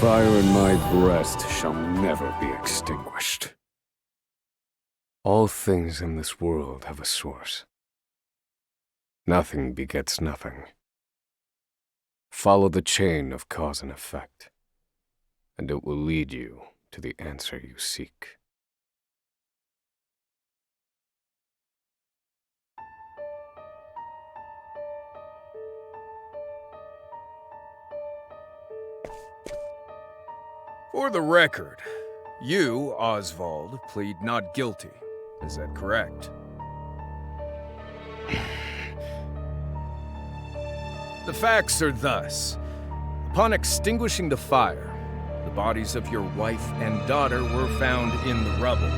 fire in my breast shall never be extinguished. All things in this world have a source. Nothing begets nothing. Follow the chain of cause and effect, and it will lead you to the answer you seek. For the record, you, Osvald, plead not guilty. Is that correct? The facts are thus. Upon extinguishing the fire, the bodies of your wife and daughter were found in the rubble.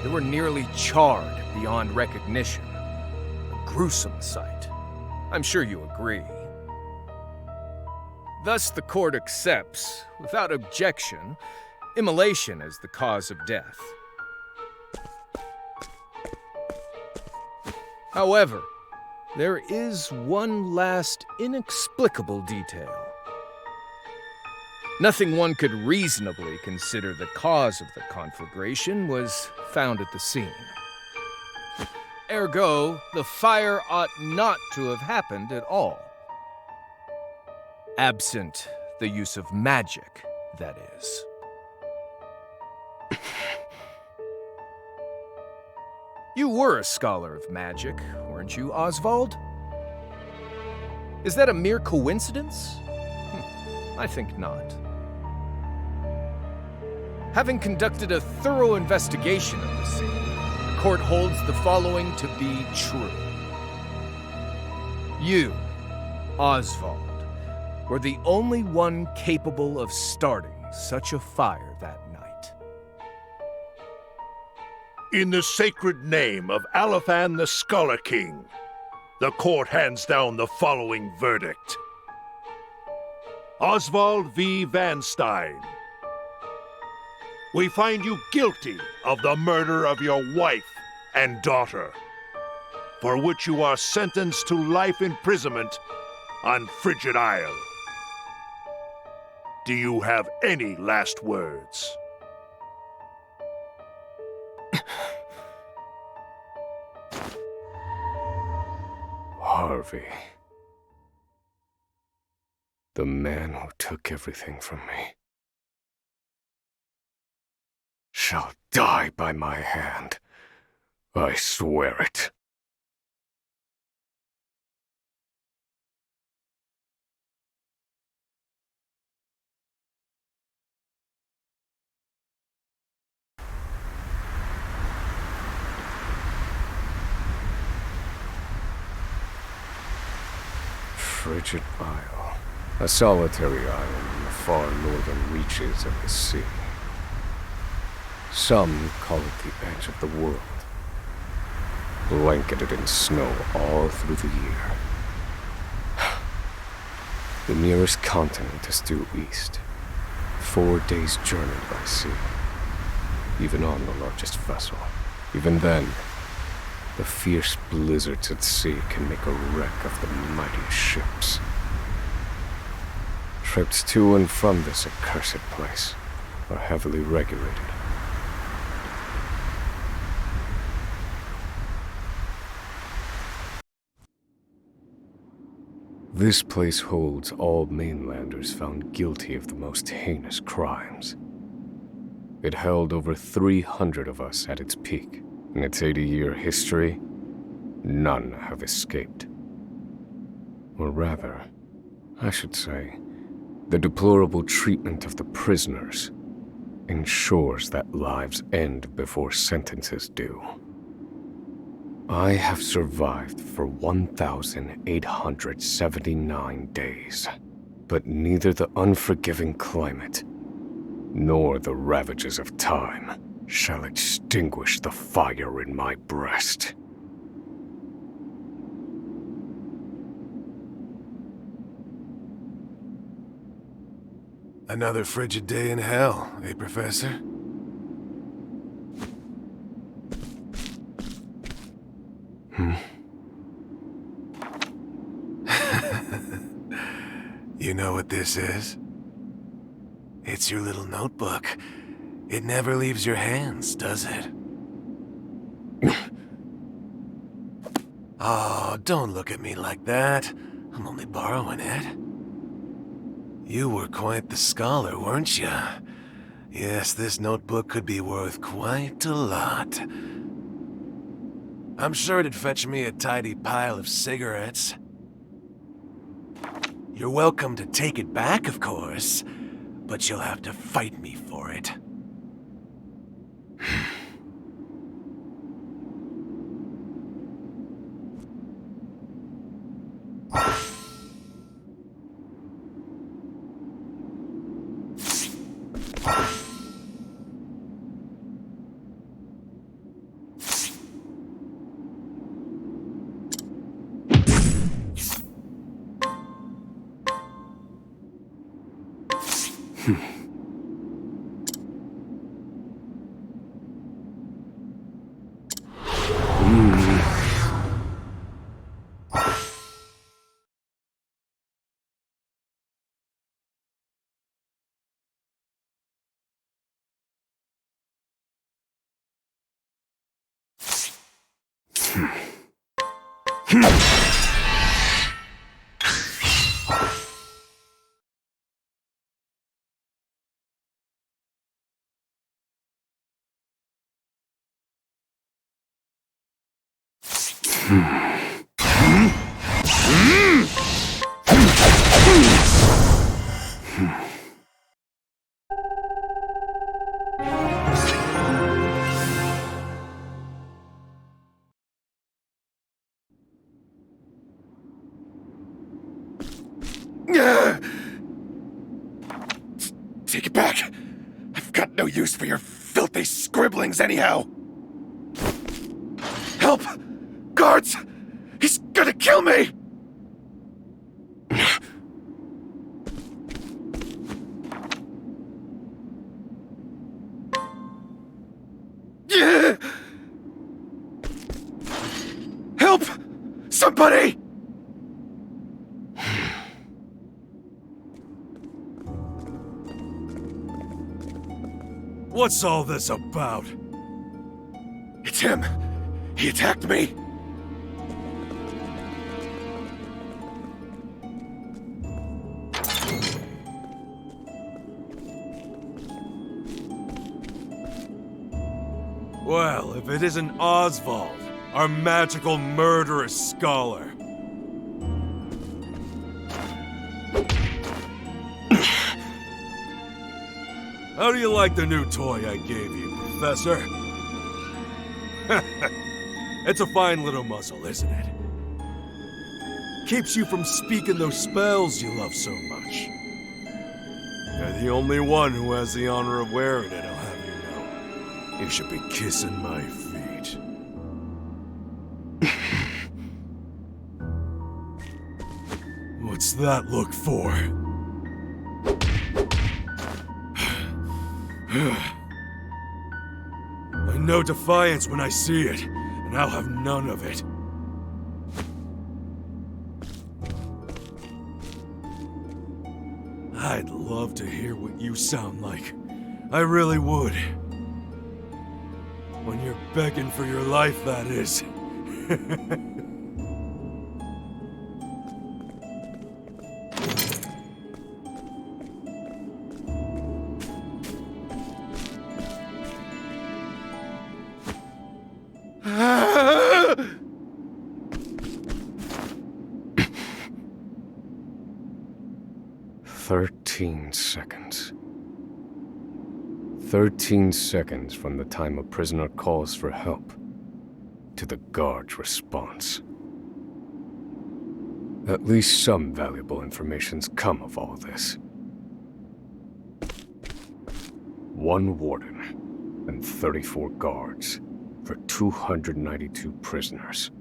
They were nearly charred beyond recognition. A gruesome sight. I'm sure you agree. Thus, the court accepts, without objection, immolation as the cause of death. However, there is one last inexplicable detail. Nothing one could reasonably consider the cause of the conflagration was found at the scene. Ergo, the fire ought not to have happened at all. Absent the use of magic, that is. You were a scholar of magic, weren't you, Osvald? Is that a mere coincidence? I think not. Having conducted a thorough investigation of the scene, the court holds the following to be true. You, Osvald, were the only one capable of starting such a fire that night. In the sacred name of Aliphan the Scholar King, the court hands down the following verdict. Osvald V. Van Stein, we find you guilty of the murder of your wife and daughter, for which you are sentenced to life imprisonment on Frigid Isle. Do you have any last words? Harvey. The man who took everything from me shall die by my hand. I swear it. Frigid Isle, a solitary island in the far northern reaches of the sea. Some call it the edge of the world, blanketed in snow all through the year. The nearest continent is due east, 4 days' journey by sea, even on the largest vessel. Even then, the fierce blizzards at sea can make a wreck of the mightiest ships. Trips to and from this accursed place are heavily regulated. This place holds all mainlanders found guilty of the most heinous crimes. It held over 300 of us at its peak. In its 80-year history, none have escaped. Or rather, I should say, the deplorable treatment of the prisoners ensures that lives end before sentences do. I have survived for 1,879 days, but neither the unforgiving climate nor the ravages of time shall extinguish the fire in my breast. Another frigid day in hell, eh, Professor? You know what this is? It's your little notebook. It never leaves your hands, does it? Oh, don't look at me like that. I'm only borrowing it. You were quite the scholar, weren't you? Yes, this notebook could be worth quite a lot. I'm sure it'd fetch me a tidy pile of cigarettes. You're welcome to take it back, of course, but you'll have to fight me for it. Take it back! I've got no use for your filthy scribblings anyhow! Help! Guards! He's gonna kill me! Help! Somebody! What's all this about? It's him! He attacked me! Well, if it isn't Osvald, our magical murderous scholar. How do you like the new toy I gave you, Professor? It's a fine little muzzle, isn't it? Keeps you from speaking those spells you love so much. You're the only one who has the honor of wearing it, I'll have you know. You should be kissing my feet. What's that look for? I know defiance when I see it, and I'll have none of it. I'd love to hear what you sound like. I really would. When you're begging for your life, that is. Seconds. 13 seconds from the time a prisoner calls for help to the guard's response. At least some valuable information's come of all this. One warden and 34 guards for 292 prisoners.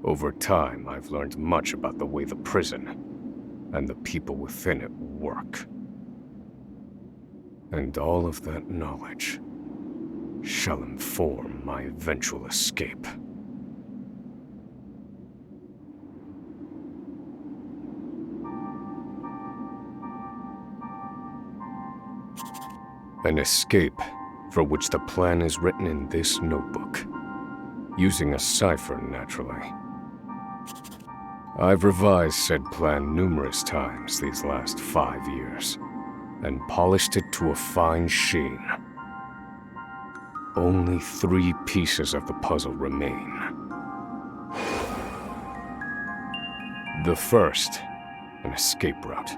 Over time, I've learned much about the way the prison and the people within it work. And all of that knowledge shall inform my eventual escape. An escape for which the plan is written in this notebook. Using a cipher, naturally. I've revised said plan numerous times these last 5 years, and polished it to a fine sheen. Only 3 pieces of the puzzle remain. The first, an escape route.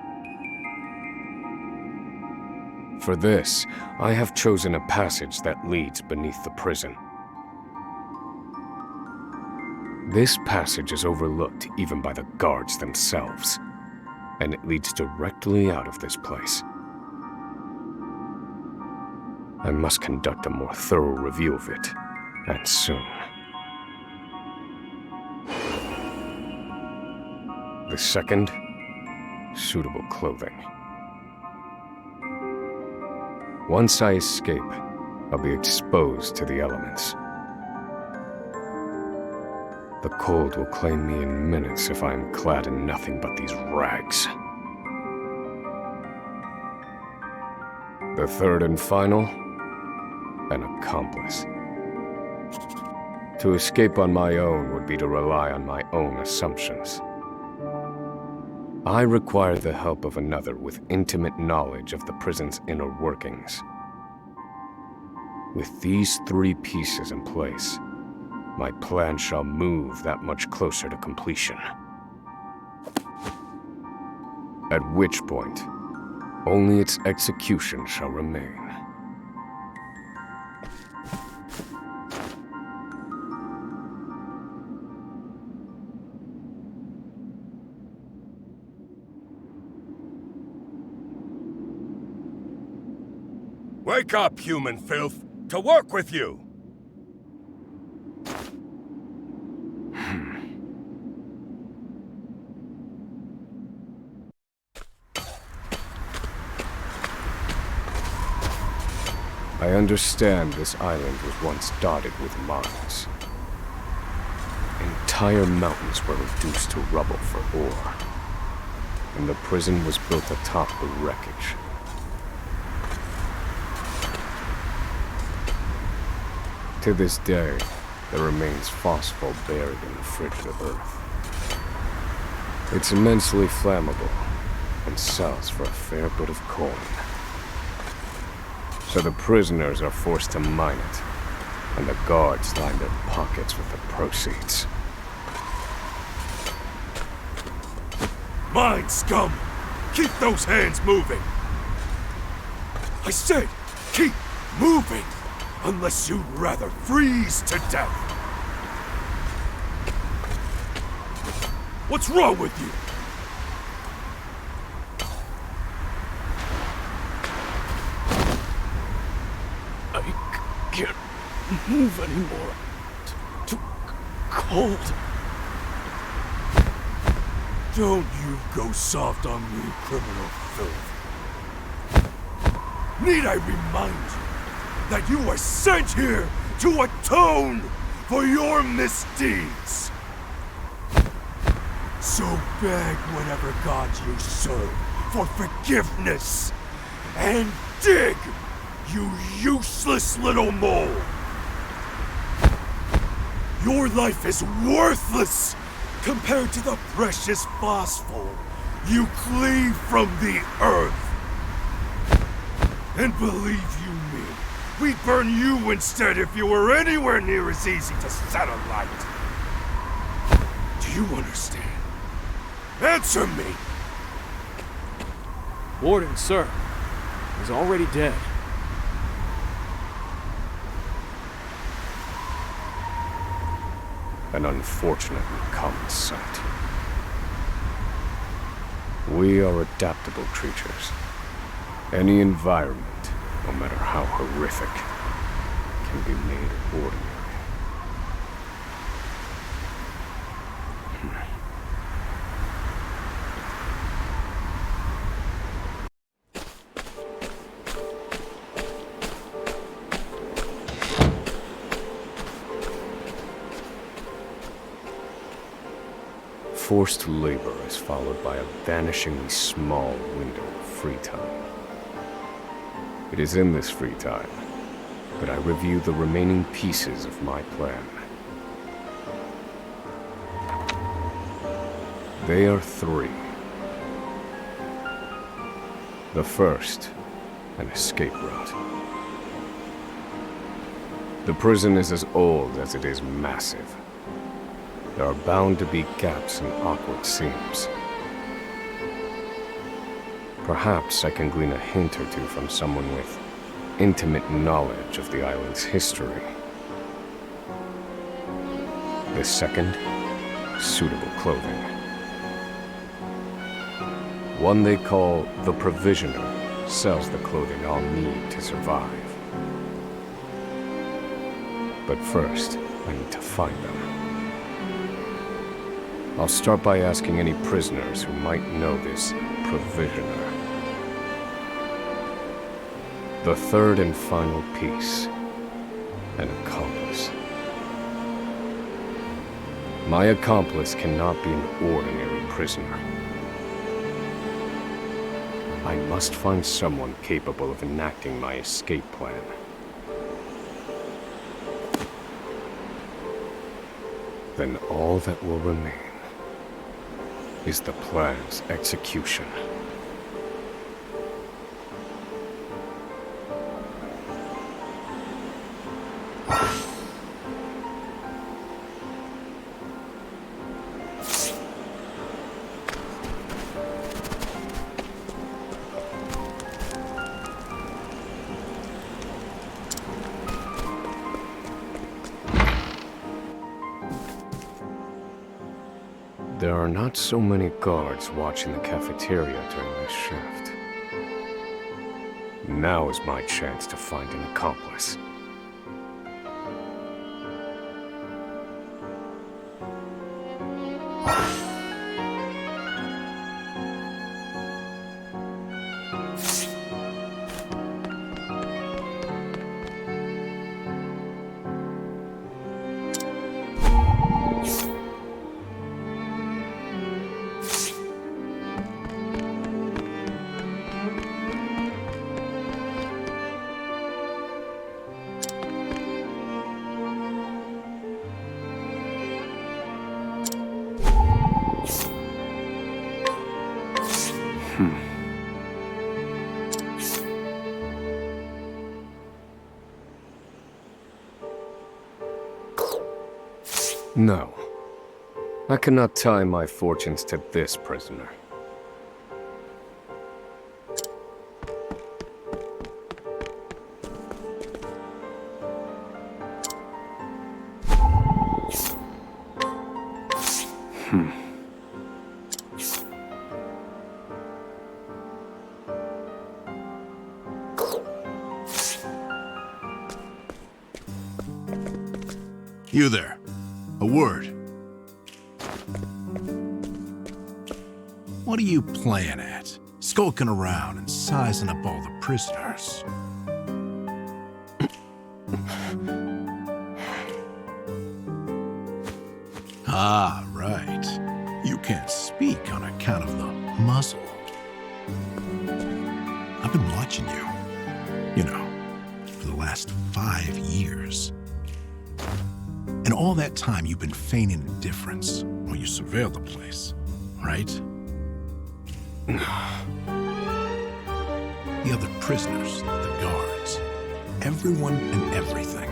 For this, I have chosen a passage that leads beneath the prison. This passage is overlooked even by the guards themselves, and it leads directly out of this place. I must conduct a more thorough review of it, and soon. The second, suitable clothing. Once I escape, I'll be exposed to the elements. The cold will claim me in minutes if I am clad in nothing but these rags. The third and final, an accomplice. To escape on my own would be to rely on my own assumptions. I require the help of another with intimate knowledge of the prison's inner workings. With these 3 pieces in place, my plan shall move that much closer to completion. At which point, only its execution shall remain. Wake up, human filth! To work with you! I understand this island was once dotted with mines. Entire mountains were reduced to rubble for ore, and the prison was built atop the wreckage. To this day, there remains phosphor buried in the frigid earth. It's immensely flammable, and sells for a fair bit of coin. So the prisoners are forced to mine it, and the guards line their pockets with the proceeds. Mine, scum! Keep those hands moving! I said, keep moving! Unless you'd rather freeze to death! What's wrong with you? I can't move anymore. Too cold. Don't you go soft on me, criminal filth. Need I remind you that you were sent here to atone for your misdeeds? So beg whatever god you serve for forgiveness, and dig, you useless little mole! Your life is worthless compared to the precious phosphor you cleave from the earth. And believe you me, we'd burn you instead if you were anywhere near as easy to set alight. Do you understand? Answer me! Warden, sir. He's already dead. An unfortunately common sight. We are adaptable creatures. Any environment, no matter how horrific, can be made ordinary. Forced labor is followed by a vanishingly small window of free time. It is in this free time that I review the remaining pieces of my plan. They are three. The first, an escape route. The prison is as old as it is massive. There are bound to be gaps and awkward seams. Perhaps I can glean a hint or two from someone with intimate knowledge of the island's history. The second, suitable clothing. One they call the Provisioner sells the clothing I'll need to survive. But first, I need to find them. I'll start by asking any prisoners who might know this Provisioner. The third and final piece, an accomplice. My accomplice cannot be an ordinary prisoner. I must find someone capable of enacting my escape plan. Then all that will remain is the plan's execution. There are not so many guards watching the cafeteria during this shift. Now is my chance to find an accomplice. No. I cannot tie my fortunes to this prisoner. You there. A word. What are you playing at? Skulking around and sizing up all the prisoners. Ah, right. You can't speak on account of the muzzle. I've been watching you, you know, for the last 5 years. And all that time you've been feigning indifference while you surveil the place, right? The other prisoners, the guards, everyone and everything.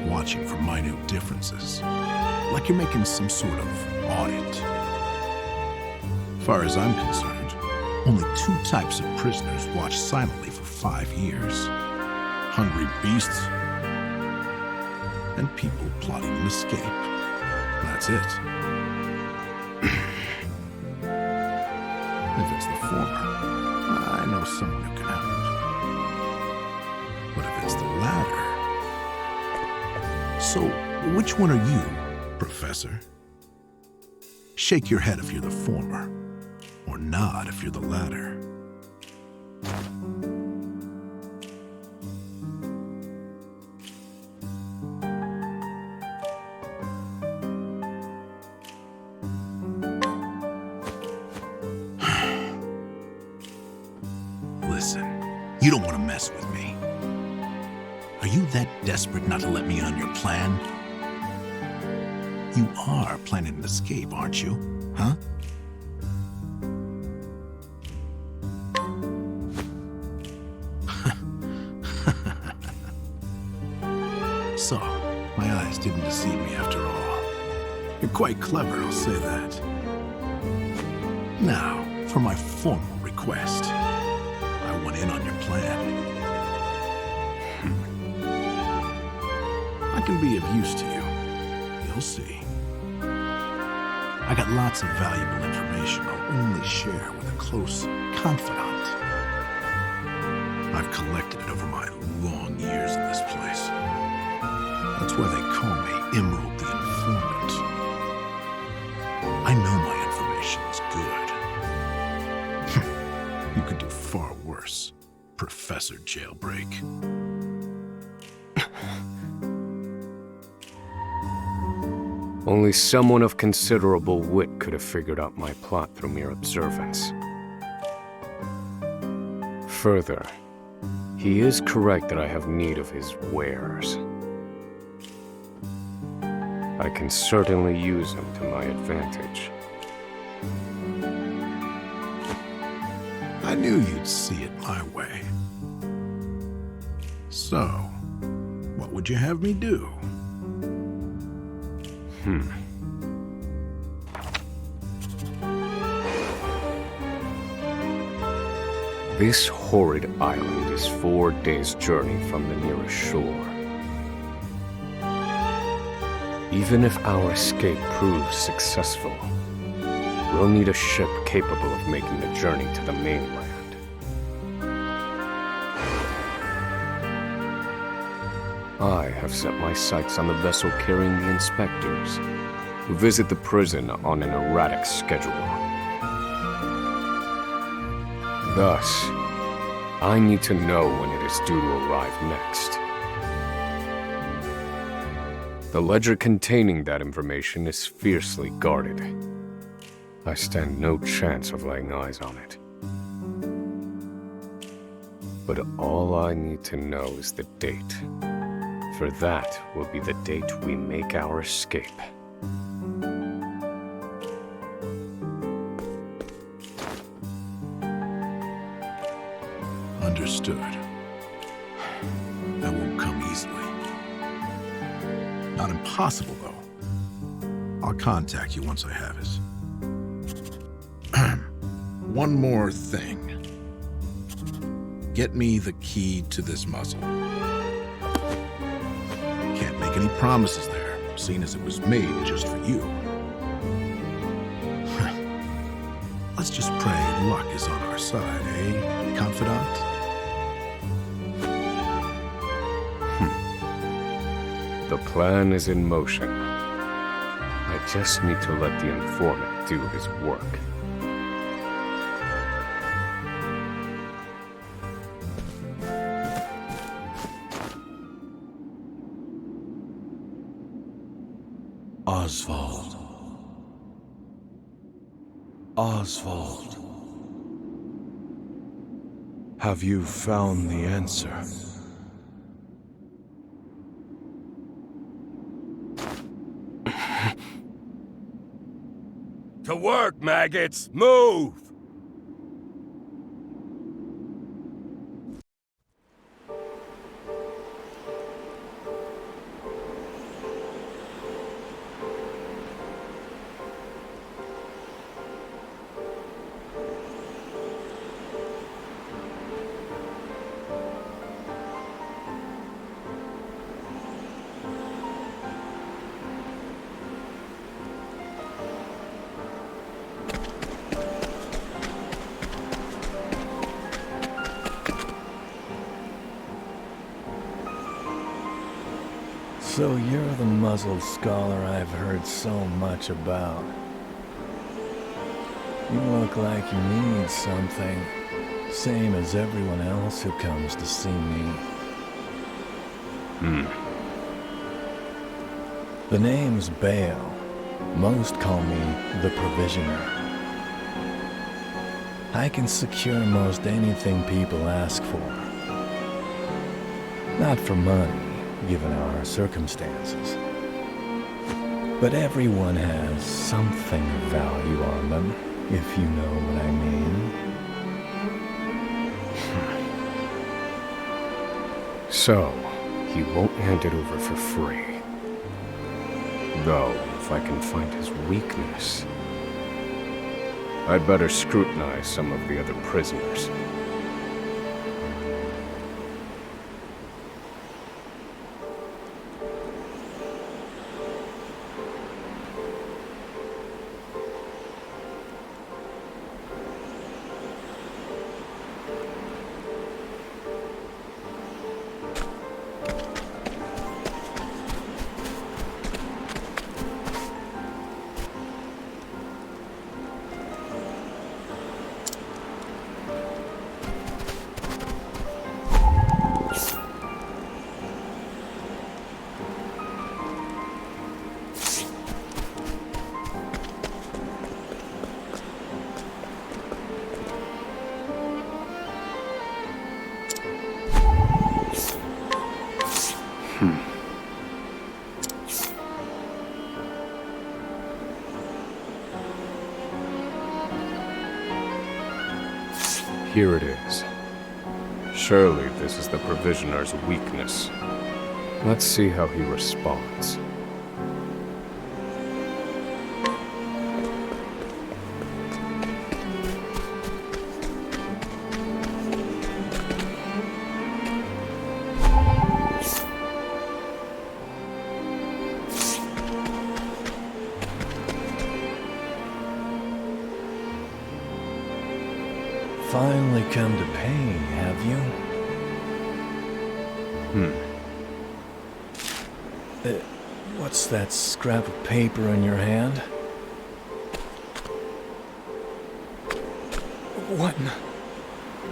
Watching for minute differences, like you're making some sort of audit. As far as I'm concerned, only 2 types of prisoners watch silently for 5 years. Hungry beasts and people plotting an escape. That's it. If it's the former, I know someone who can help. But if it's the latter... So, which one are you, Professor? Shake your head if you're the former, or nod if you're the latter. Listen, You don't want to mess with me. Are you that desperate not to let me on your plan? You are planning an escape, aren't you? Huh? So, my eyes didn't deceive me after all. You're quite clever, I'll say that. Now, for my formal request. I want in on your plan. I can be of use to you. You'll see. I got lots of valuable information I'll only share with a close confidant. I've collected it over my long years in this place. That's why they call me Emerald the Informant. I know my information's good. You could do far worse, Professor Jailbreak. Only someone of considerable wit could have figured out my plot through mere observance. Further, he is correct that I have need of his wares. I can certainly use them to my advantage. I knew you'd see it my way. So, what would you have me do? This horrid island is 4 days' journey from the nearest shore. Even if our escape proves successful, we'll need a ship capable of making the journey to the mainland. I have set my sights on the vessel carrying the inspectors, who visit the prison on an erratic schedule. Thus, I need to know when it is due to arrive next. The ledger containing that information is fiercely guarded. I stand no chance of laying eyes on it. But all I need to know is the date. For that will be the date we make our escape. Understood. That won't come easily. Not impossible, though. I'll contact you once I have it. One more thing. Get me the key to this muzzle. Can't make any promises there, seeing as it was made just for you. Let's just pray luck is on our side, eh, confidant? The plan is in motion. I just need to let the informant do his work. Osvald. Osvald. Have you found the answer? To work, maggots! Move! So you're the muzzled scholar I've heard so much about. You look like you need something, same as everyone else who comes to see me. The name's Bale. Most call me the Provisioner. I can secure most anything people ask for. Not for money, given our circumstances. But everyone has something of value on them, if you know what I mean. So, he won't hand it over for free. Though, if I can find his weakness, I'd better scrutinize some of the other prisoners. Here it is. Surely this is the provisioner's weakness. Let's see how he responds. Finally come to pain, have you? What's that scrap of paper in your hand?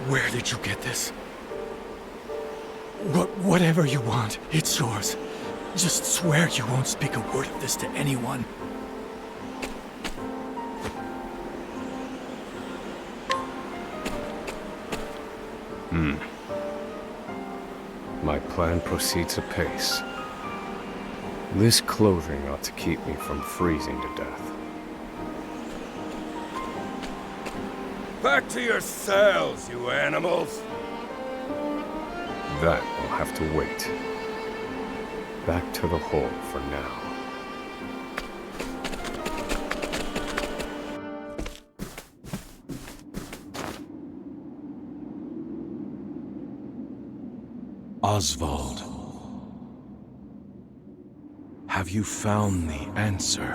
Where did you get this? Whatever you want, it's yours. Just swear you won't speak a word of this to anyone. My plan proceeds apace. This clothing ought to keep me from freezing to death. Back to your cells, you animals! That will have to wait. Back to the hole for now. Osvald, have you found the answer?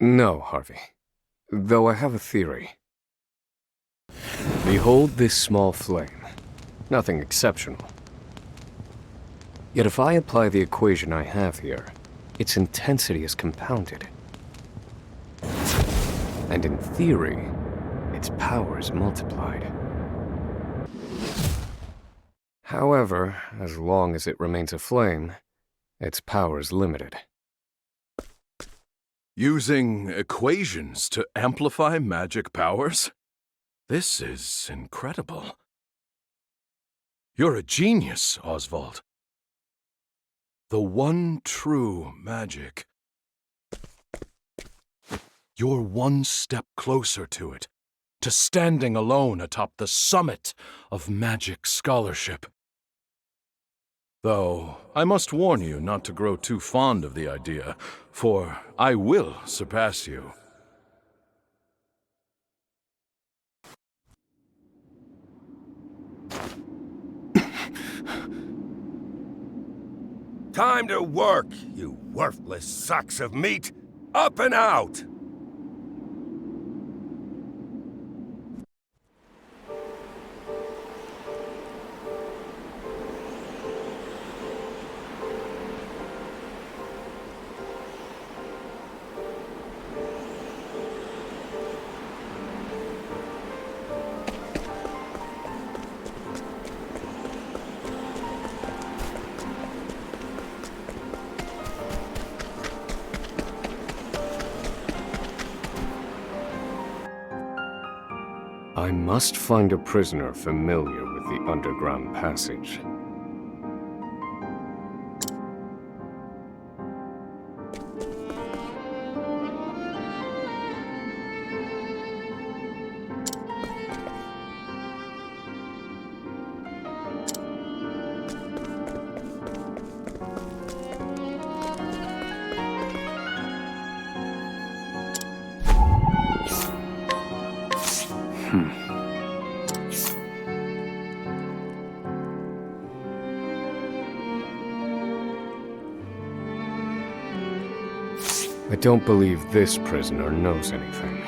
No, Harvey. Though I have a theory. Behold this small flame. Nothing exceptional. Yet if I apply the equation I have here, its intensity is compounded. And in theory, its power is multiplied. However, as long as it remains a flame, its power is limited. Using equations to amplify magic powers? This is incredible. You're a genius, Osvald. The one true magic. You're one step closer to it, to standing alone atop the summit of magic scholarship. Though, I must warn you not to grow too fond of the idea, for I will surpass you. Time to work, you worthless sacks of meat! Up and out! I must find a prisoner familiar with the underground passage. I don't believe this prisoner knows anything.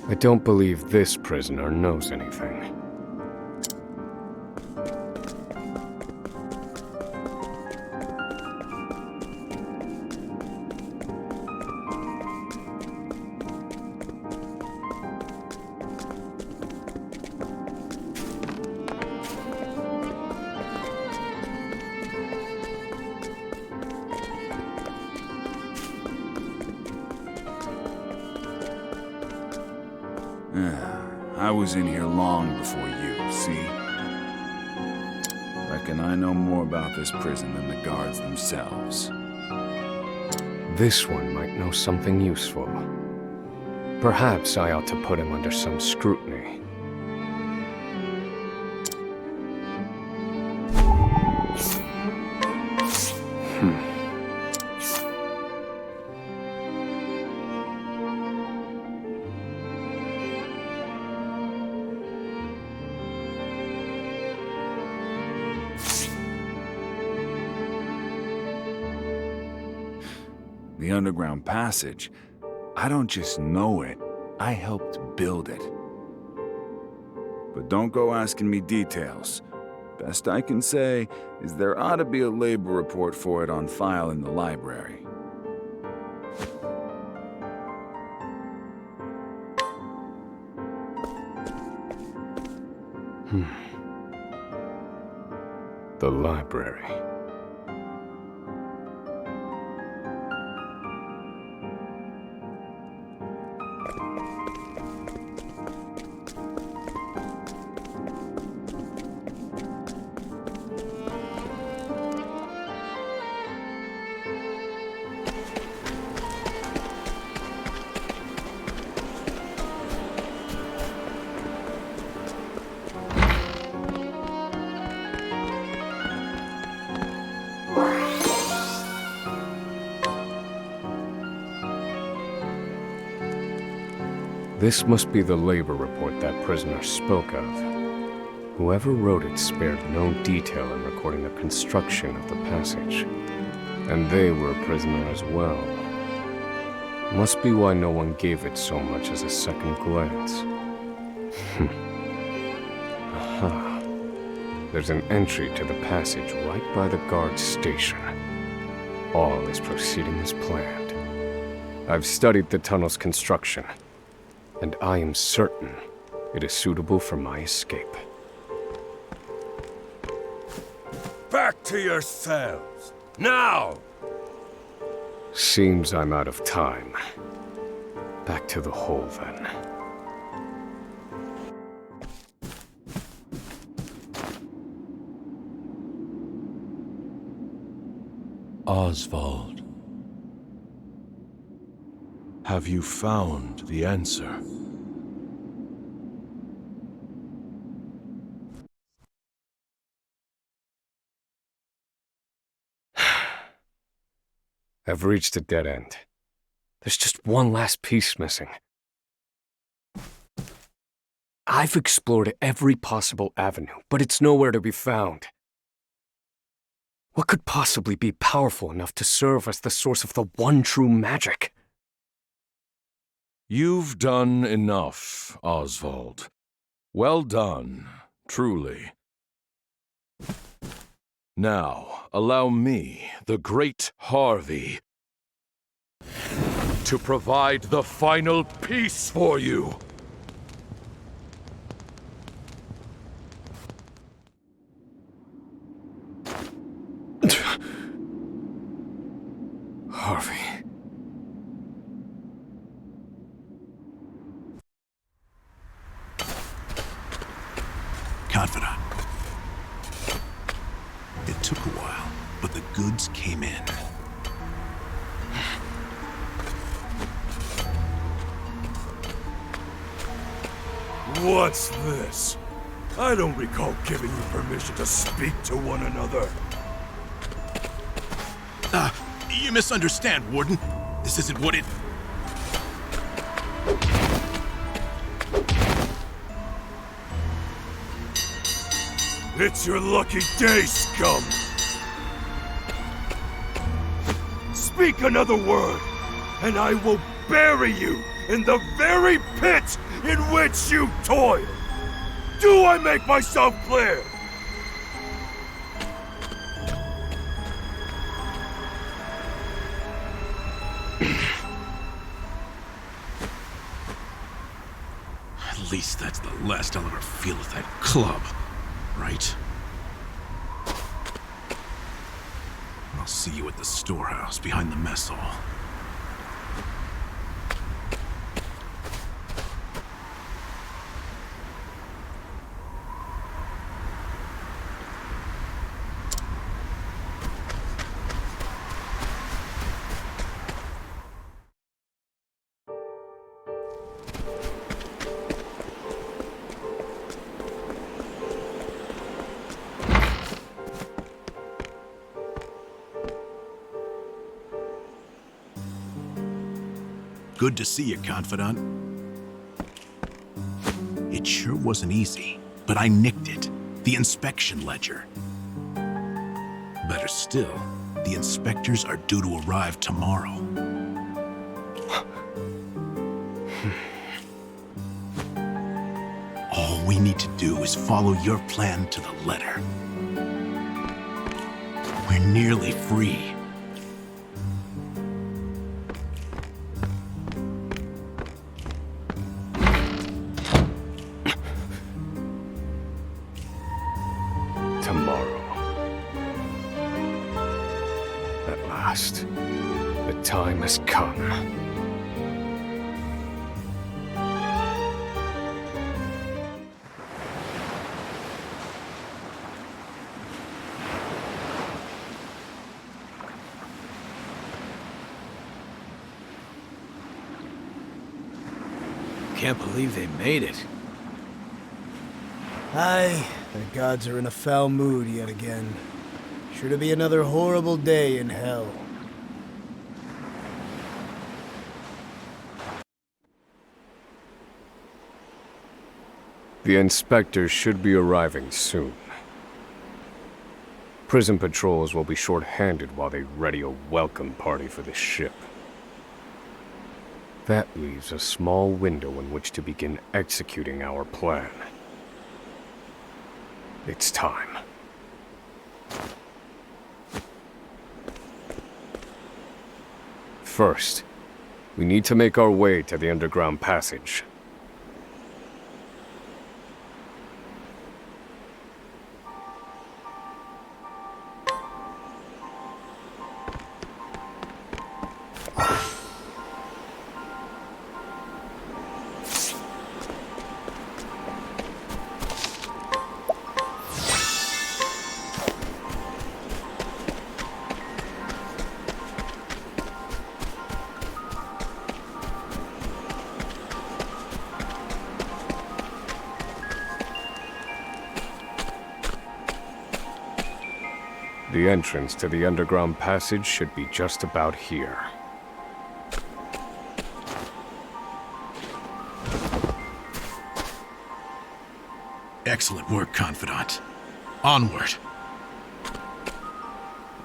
I don't believe this prisoner knows anything. I was in here long before you, see? Reckon I know more about this prison than the guards themselves. This one might know something useful. Perhaps I ought to put him under some scrutiny. The underground passage, I don't just know it, I helped build it. But don't go asking me details. Best I can say is there ought to be a labor report for it on file in the library. The library. This must be the labor report that prisoner spoke of. Whoever wrote it spared no detail in recording the construction of the passage. And they were a prisoner as well. Must be why no one gave it so much as a second glance. Aha. There's an entry to the passage right by the guard station. All is proceeding as planned. I've studied the tunnel's construction, and I am certain it is suitable for my escape. Back to your cells, now! Seems I'm out of time. Back to the hole, then. Osvald. Have you found the answer? I've reached a dead end. There's just one last piece missing. I've explored every possible avenue, but it's nowhere to be found. What could possibly be powerful enough to serve as the source of the one true magic? You've done enough, Osvald. Well done, truly. Now, allow me, the great Harvey, to provide the final piece for you. Harvey. Confidant. It took a while, but the goods came in. What's this? I don't recall giving you permission to speak to one another. You misunderstand, Warden. This isn't what it... It's your lucky day, scum! Speak another word, and I will bury you in the very pit in which you toil! Do I make myself clear? At least that's the last I'll ever feel at that club, right? I'll see you at the storehouse behind the mess hall. Good to see you, Confidant. It sure wasn't easy, but I nicked it. The inspection ledger. Better still, the inspectors are due to arrive tomorrow. All we need to do is follow your plan to the letter. We're nearly free. Tomorrow. At last, the time has come. Can't believe they made it. Aye, the gods are in a foul mood yet again. Sure to be another horrible day in hell. The inspectors should be arriving soon. Prison patrols will be short-handed while they ready a welcome party for the ship. That leaves a small window in which to begin executing our plan. It's time. First, we need to make our way to the underground passage. The entrance to the underground passage should be just about here. Excellent work, Confidant. Onward.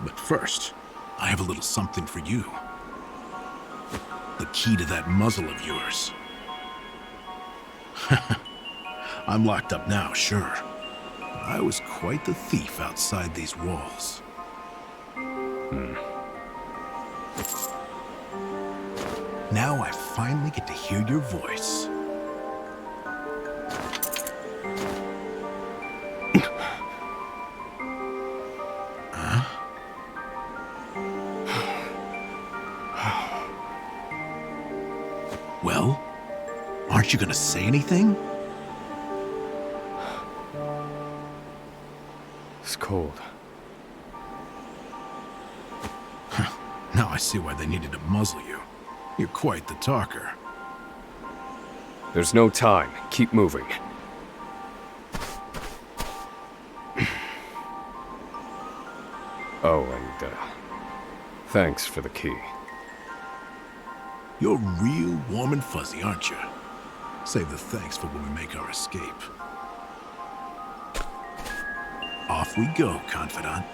But first, I have a little something for you. The key to that muzzle of yours. I'm locked up now, sure. But I was quite the thief outside these walls. Now I finally get to hear your voice. Well, aren't you gonna say anything? It's cold. Now I see why they needed to muzzle you. You're quite the talker. There's no time. Keep moving. Oh, and, thanks for the key. You're real warm and fuzzy, aren't you? Save the thanks for when we make our escape. Off we go, confidant.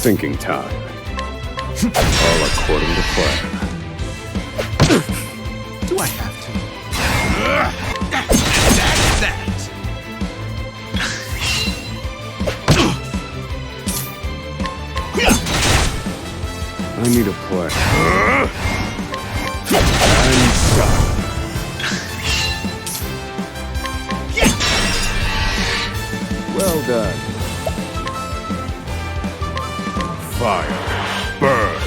Thinking time. All according to plan. Do I have to? That's that! I need a plan. And stop. Well done. Fire. Burn.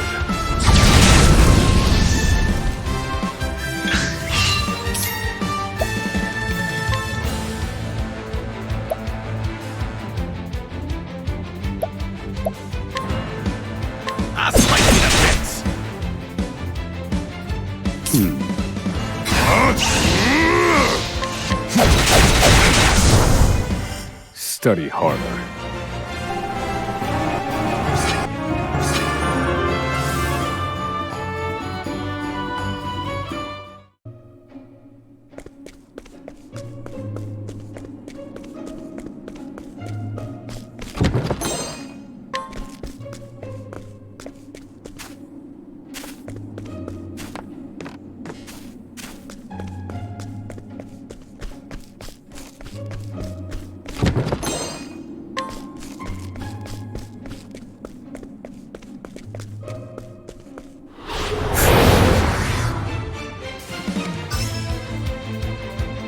I'll slice you to bits! Study harder.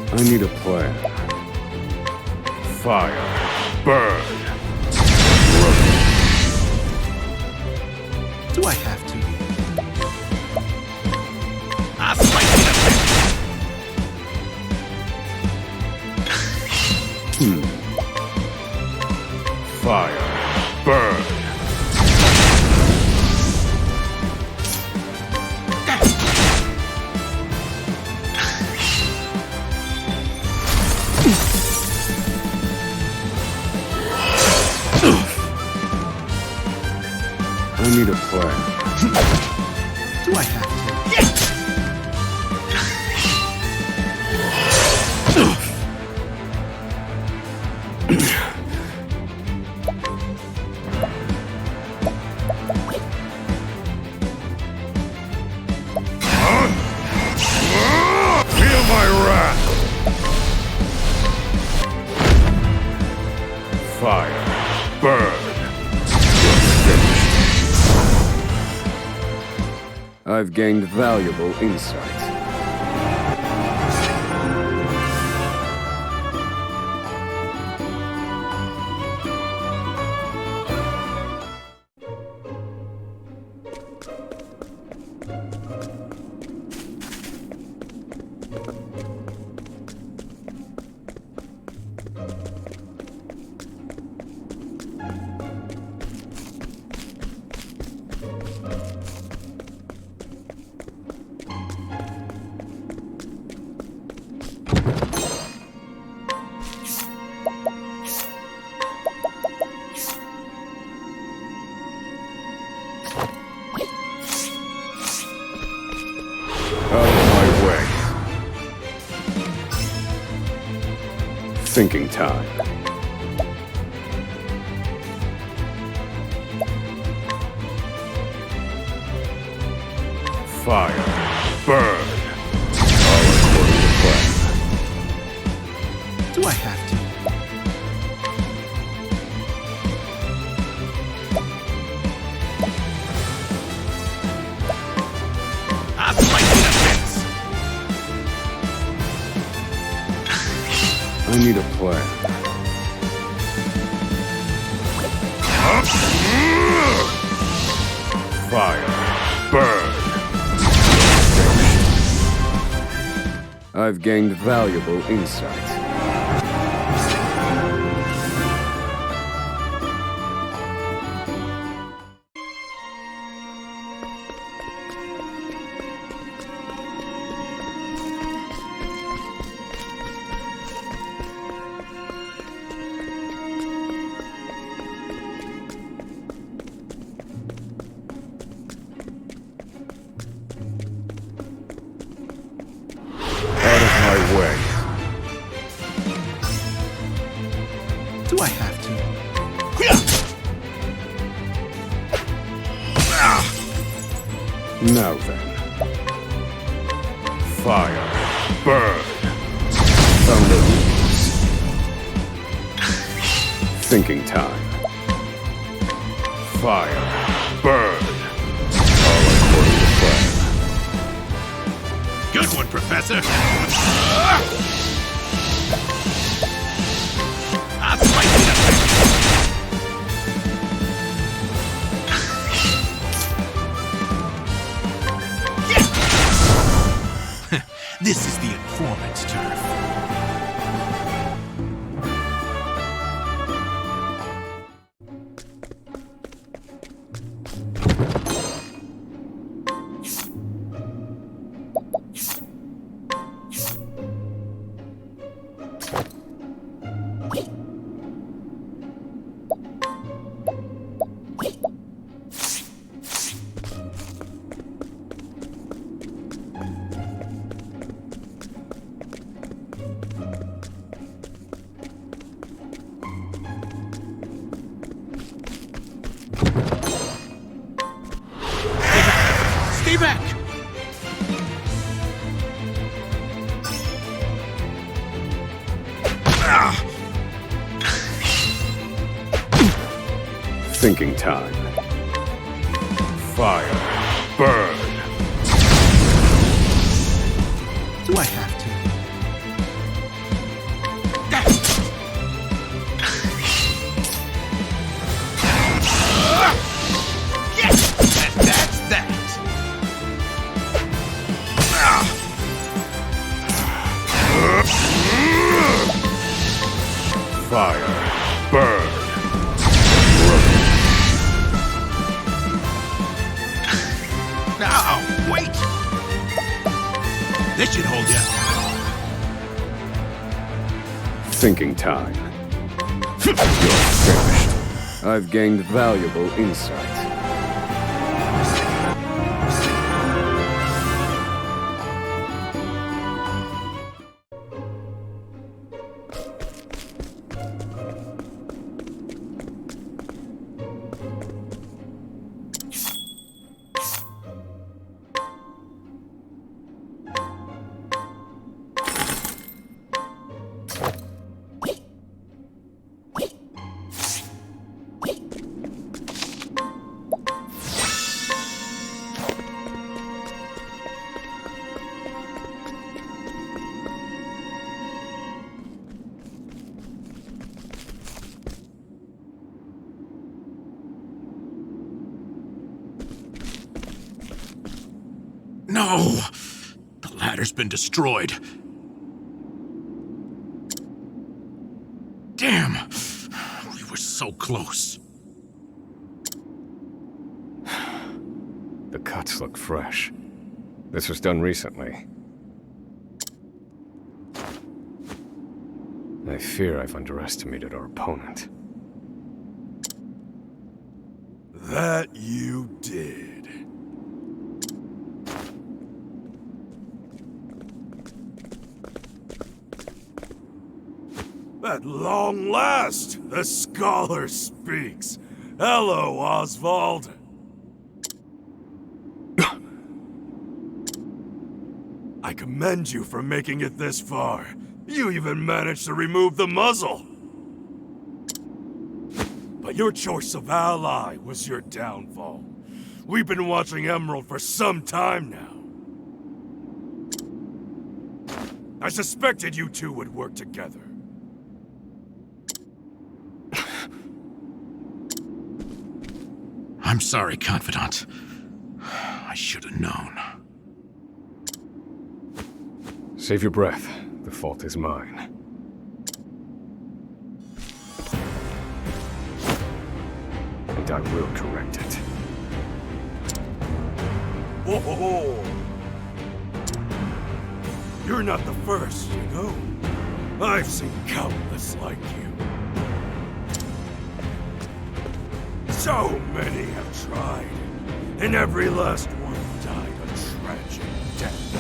I need a plan. Fire. Burn. Do I have to? I'll slice you to bits! Fire. Burn. I need a plan. Do I have to? Feel my wrath! Fire. Burn. I've gained valuable insight. Out of my way. Thinking time. Fire. Burn. All according to plan. Do I have to? I'll slice you to bits. I need a plan. Fire. Burn. I've gained valuable insight. Out of my way. Do I have to? Now then. Fire. Burn. Found a weakness. Thinking time. Fire. Burn. All according to plan. Good one, Professor. I'll slice you to bits. This is the informant's turf. Stay back! Thinking time. Fire. Burn. Do I have to? That's that. Fire. Burn. Now, wait! This should hold you. Thinking time. You're finished. I've gained valuable insight. No! The ladder's been destroyed. Damn! We were so close. The cuts look fresh. This was done recently. I fear I've underestimated our opponent. That you did. At long last, the scholar speaks. Hello, Osvald. I commend you for making it this far. You even managed to remove the muzzle. But your choice of ally was your downfall. We've been watching Emerald for some time now. I suspected you two would work together. I'm sorry, Confidant. I should have known. Save your breath. The fault is mine. And I will correct it. Whoa! You're not the first, you know? I've seen countless like you. So many have tried, and every last one died a tragic death.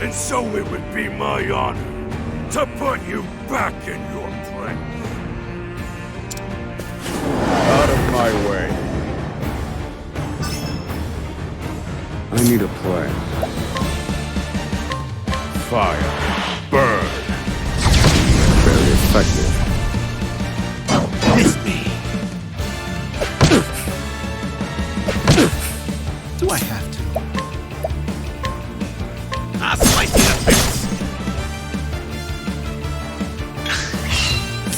And so it would be my honor to put you back in your place. Out of my way. I need a plan. Fire. Burn. Very effective. Miss me. Do I have to? I'll slice you to bits.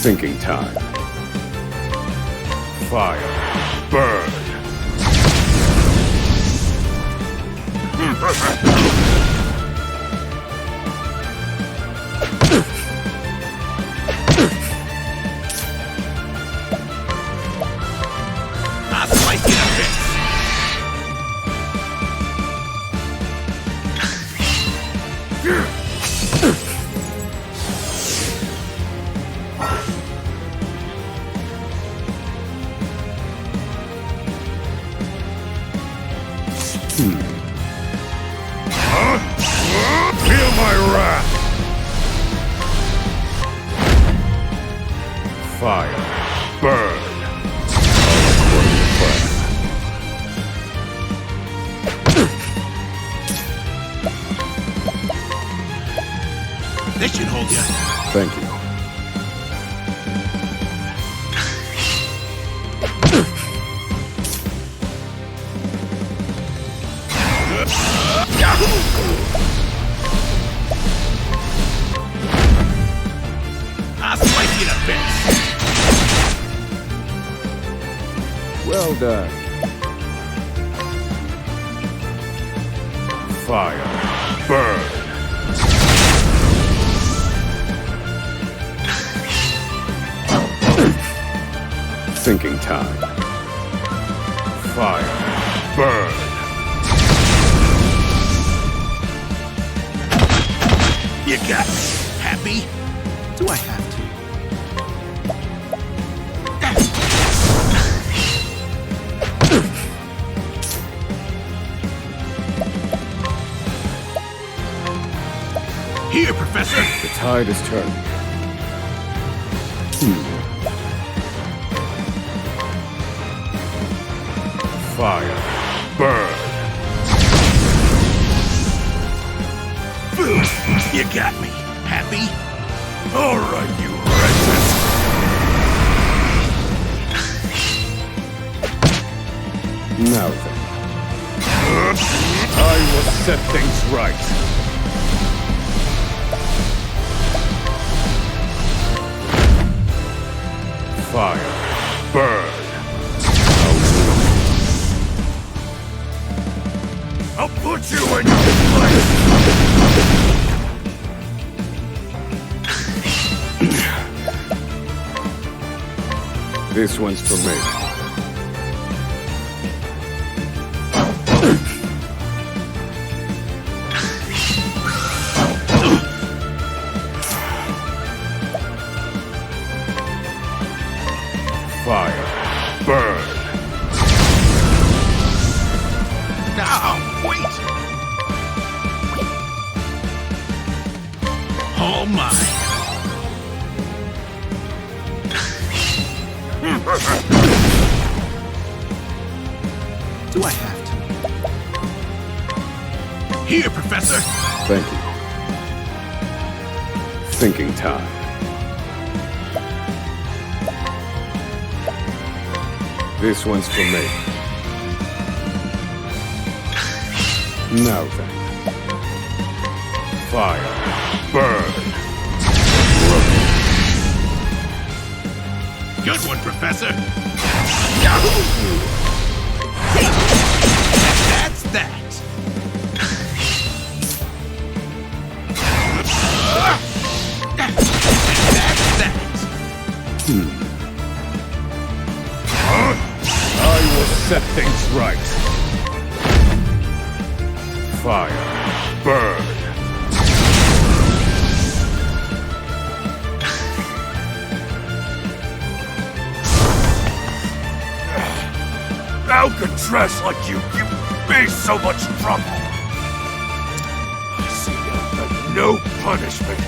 Thinking time. Fire. Burn. I'll slice you to bits. Feel my wrath! Fire. Burn. All according to plan. This should hold you. Thank you. I'll slice you to bits. Well done. Fire. Burn. Thinking time. Fire. Burn. You got me. Happy? Do I have to? Here, Professor. The tide is turning. Fire. Burn. You got me. Happy? All right, you wretches! Now then. I will set things right. Fire. Burn. I'll put you in your place! This one's for me. burn! Now, wait! All mine. Do I have to? Here, Professor! Thank you. Thinking time. This one's for me. Now then. Fire. Burn. Good one, Professor! That's that! I will set things right. Fire. Burn! How could dress like you give me so much trouble? I see now that no punishment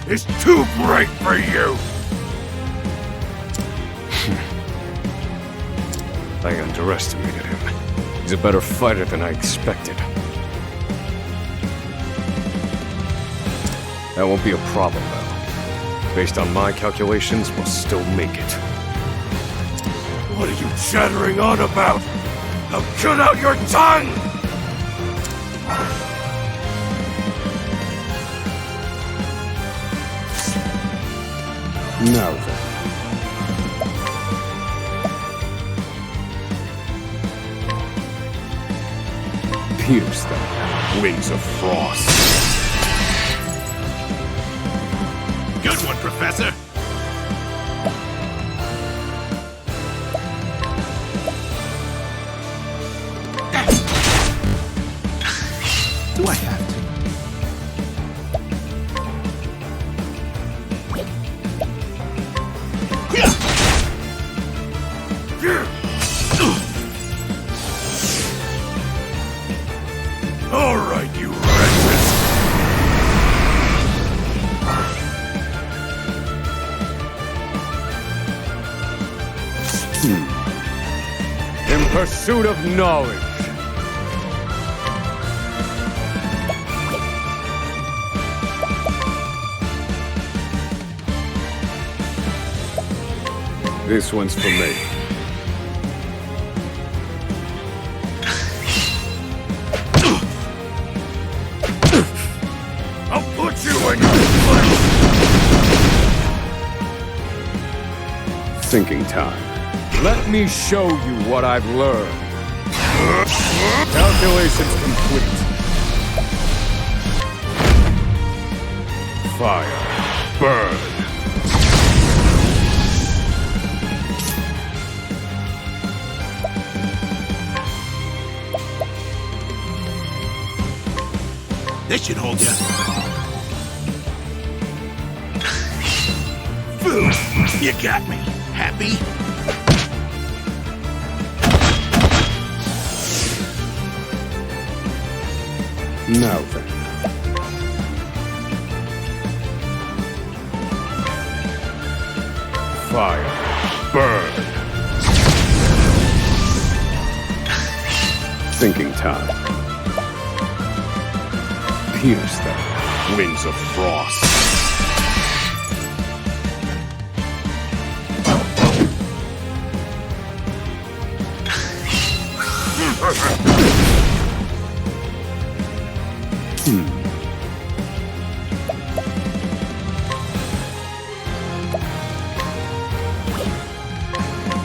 is too great for you. I underestimated him. He's a better fighter than I expected. That won't be a problem, though. Based on my calculations, we'll still make it. What are you chattering on about? Now cut out your tongue! Now then. Pierce them. Wings of frost. Good one, Professor! Do I have to? All right, you wretches! In pursuit of knowledge. This one's for me. I'll put you in your place! Thinking time. Let me show you what I've learned. Calculations complete. Fire. Burn. This should hold ya. Boom! You got me. Happy? Now then. Fire. Burn. Thinking time. Pierce them. Wings of frost.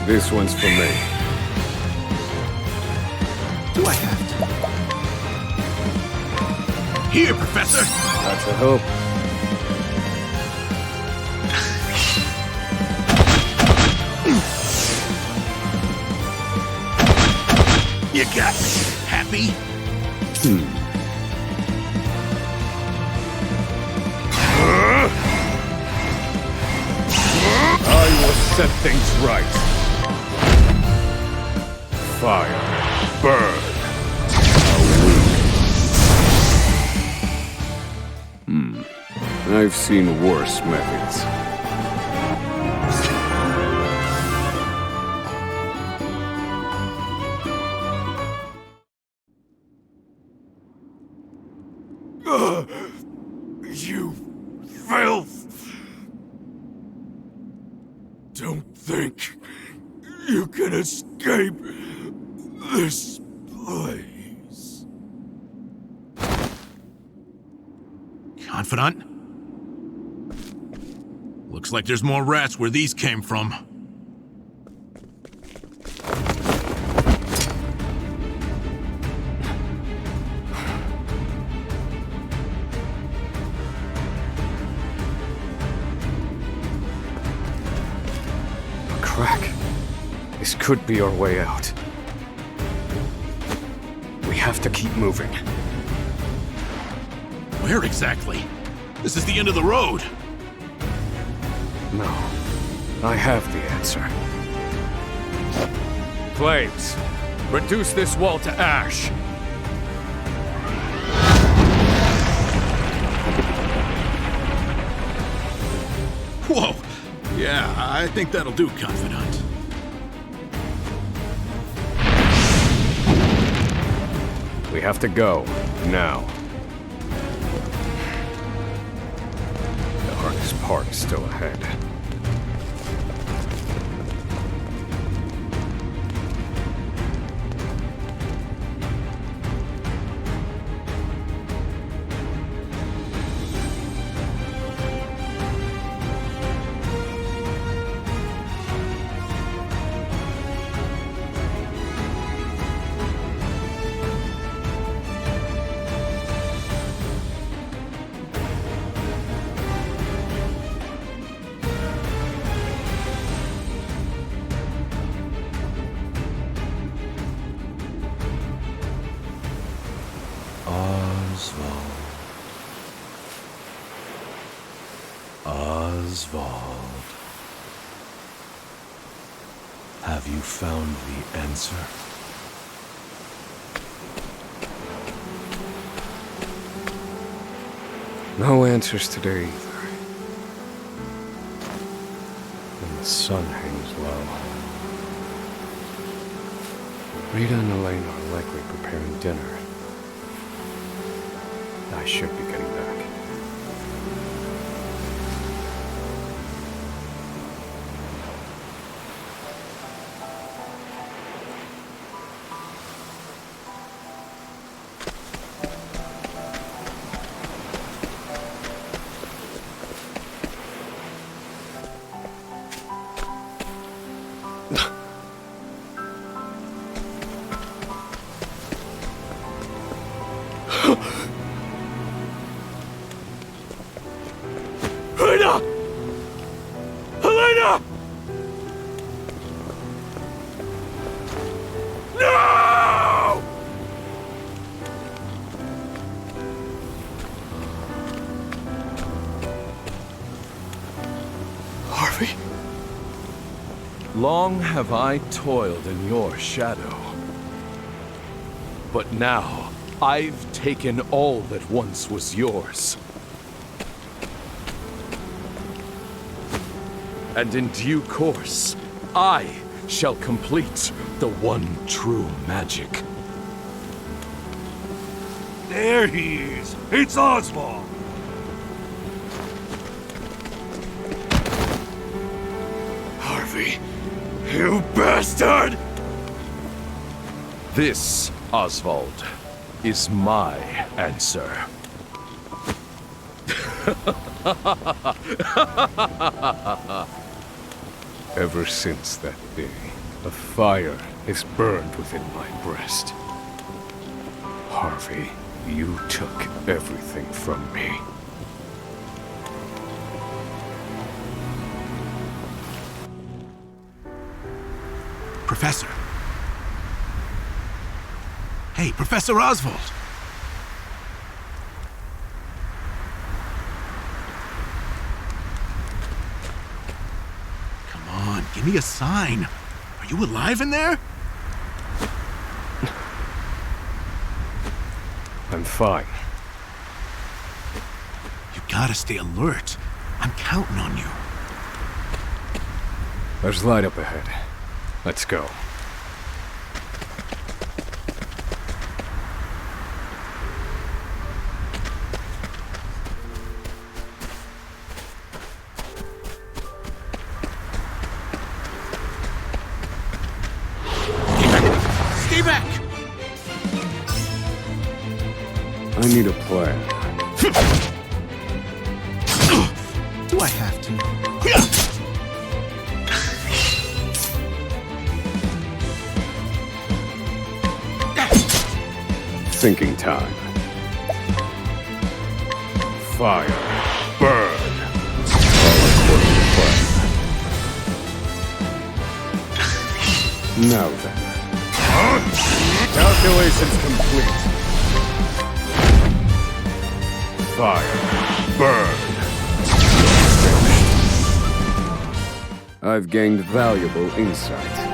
This one's for me. Do I have to? Here, Professor! That's a hope. You got me. Happy? I will set things right. fire, burn. I've seen worse methods. You filth! Don't think you can escape this place. Confidant? Looks like there's more rats where these came from. Crack. This could be our way out. We have to keep moving. Where exactly? This is the end of the road. No. I have the answer. Flames, reduce this wall to ash. Whoa! Yeah, I think that'll do, Confidant. We have to go, now. The hardest part is still ahead. Osvald. Have you found the answer? No answers today either. And the sun hangs low. Rita and Elaine are likely preparing dinner. I should be getting back. Helena! Helena! No! Harvey? Long have I toiled in your shadow. But now, I've taken all that once was yours. And in due course, I shall complete the one true magic. There he is! It's Osvald! Harvey, you bastard! This, Osvald, is my answer. Ever since that day, a fire is burned within my breast. Harvey, you took everything from me. Professor. Hey, Professor Osvald. Come on, give me a sign. Are you alive in there? I'm fine. You gotta stay alert. I'm counting on you. There's light up ahead. Let's go. Stay back! I need a plan. Do I have to? Thinking time. Fire. Burn. All according to plan. Now then. Calculations complete. Fire. Burn. I've gained valuable insight.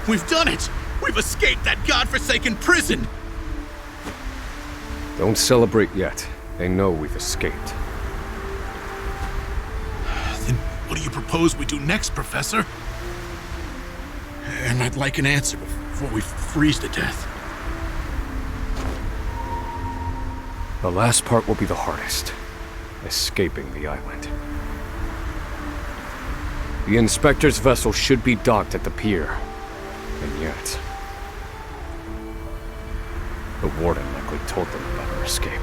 We've done it! We've escaped that godforsaken prison! Don't celebrate yet. They know we've escaped. Then what do you propose we do next, Professor? And I'd like an answer before we freeze to death. The last part will be the hardest. Escaping the island. The inspector's vessel should be docked at the pier. And yet... the warden likely told them about our escape.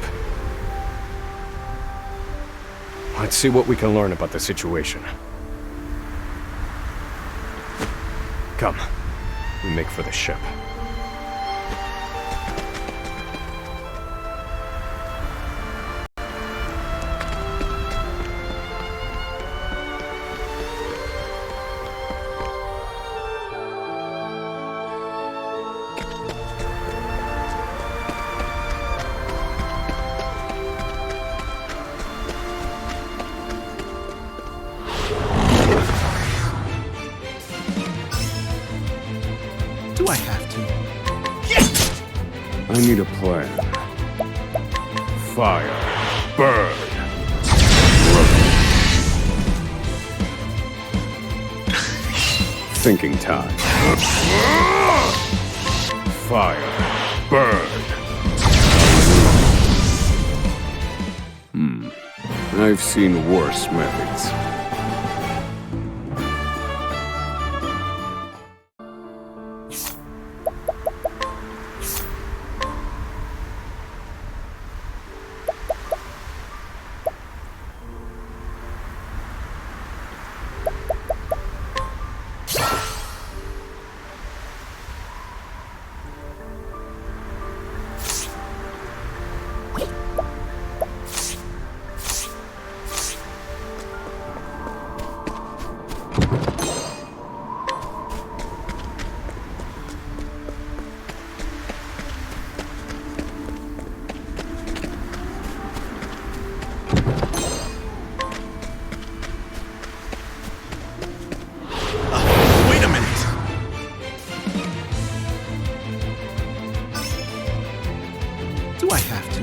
Let's see what we can learn about the situation. Come. We make for the ship. Do I have to? I need a plan. Fire. Burn. Thinking time. Fire. Burn. I've seen worse methods. Wait a minute! Do I have to?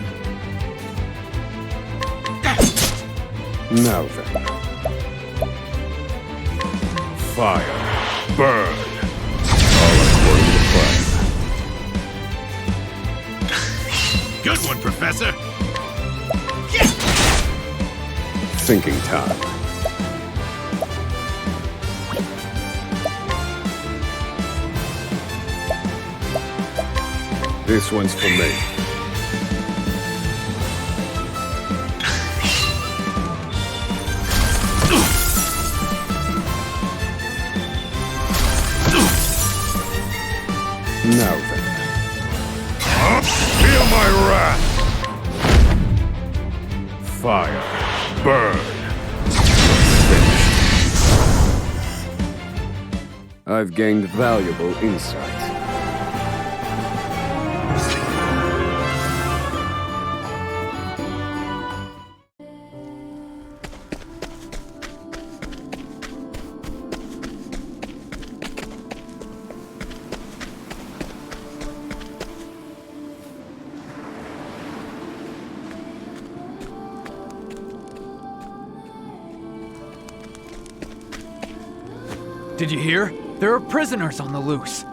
Now then. Fire. Burn. All according to plan. Good one, Professor! Thinking time. This one's for me. Now then. Feel my wrath! Fire. Burn. Finished. I've gained valuable insight. Did you hear? There are prisoners on the loose.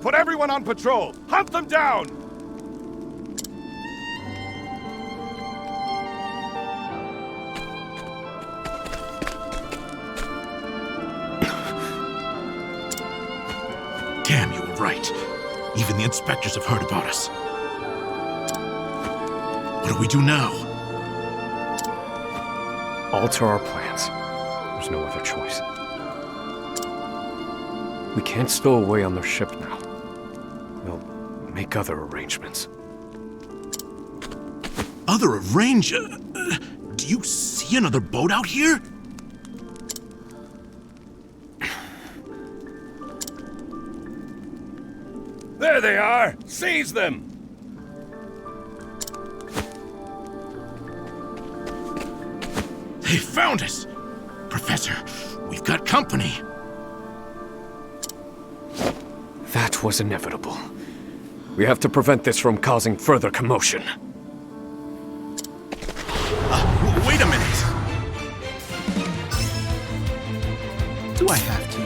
Put everyone on patrol! Hunt them down! Damn, you were right. Even the inspectors have heard about us. What do we do now? Alter our plans. There's no other choice. We can't stow away on their ship now. We'll make other arrangements. Other do you see another boat out here? There they are! Seize them! They found us! Professor, we've got company. That was inevitable. We have to prevent this from causing further commotion. Wait a minute! Do I have to?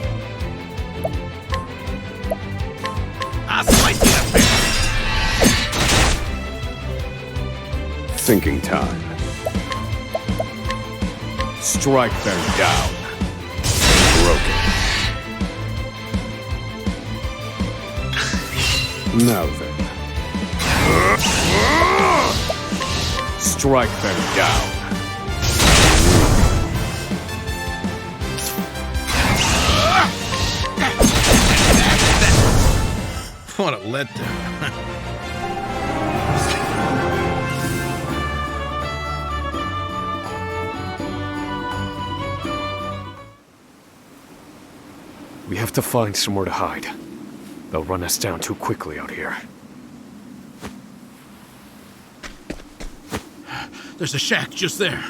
I'll slice you up there! Thinking time. Strike them down. Broken. Now then. Strike them down. What a letdown. We have to find somewhere to hide. They'll run us down too quickly out here. There's a shack just there.